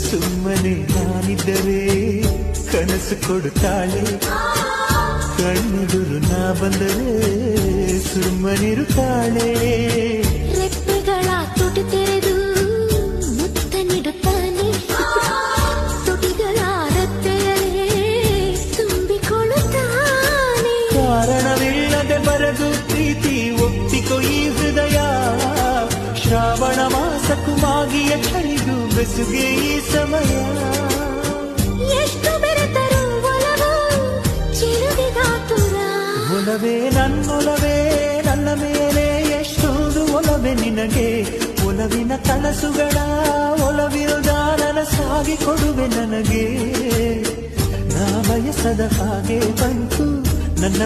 ಸುಮ್ಮನೆ ನಾನಿದ್ದರೆ ಕನಸು ಕೊಡುತ್ತಾಳೆ, ಕಣ್ಣೆದುರು ನಾ ಬಂದರೆ ಸುಮ್ಮನಿರುತ್ತಾಳೆ. ರೆಪ್ಪೆಗಳ ತುಟಿ ತೆರೆದು ಮುತ್ತ ನೀಡುತ್ತಾನೆ, ತುಟಿಗಳ ರತ್ತೆಯಲ್ಲೇ ತುಂಬಿಕೊಳ್ಳುತ್ತಾನೆ. ಕಾರಣವಿಲ್ಲದೆ ಬರೆದು ಪ್ರೀತಿ ಒಪ್ಪಿಕೊ ಈ ಹೃದಯ, ಶ್ರಾವಣ ಮಾಸಕ್ಕೂ ಮಾಗಿಯ ಚಳಿಗೂ ಬೆಸುಗೆ ಈ ಸಮಯ. ಎಷ್ಟು ಬೆರೆತರೂ ಒಲವು ಚಿರುವಿಗಾತುರ, ಒಲವೇ ನನ್ನೊಲವೇ ನನ್ನ ಮೇಲೆ ಎಷ್ಟೊಂದು ಒಲವೇ ನಿನಗೆ. ಒಲವಿನ ಕನಸುಗಳ ಒಲವಿರುದ ನನಸಾಗಿ ಕೊಡುವೆ ನನಗೆ. ನಾ ಬಯಸದ ಹಾಗೆ ಬಂತು ನನ್ನ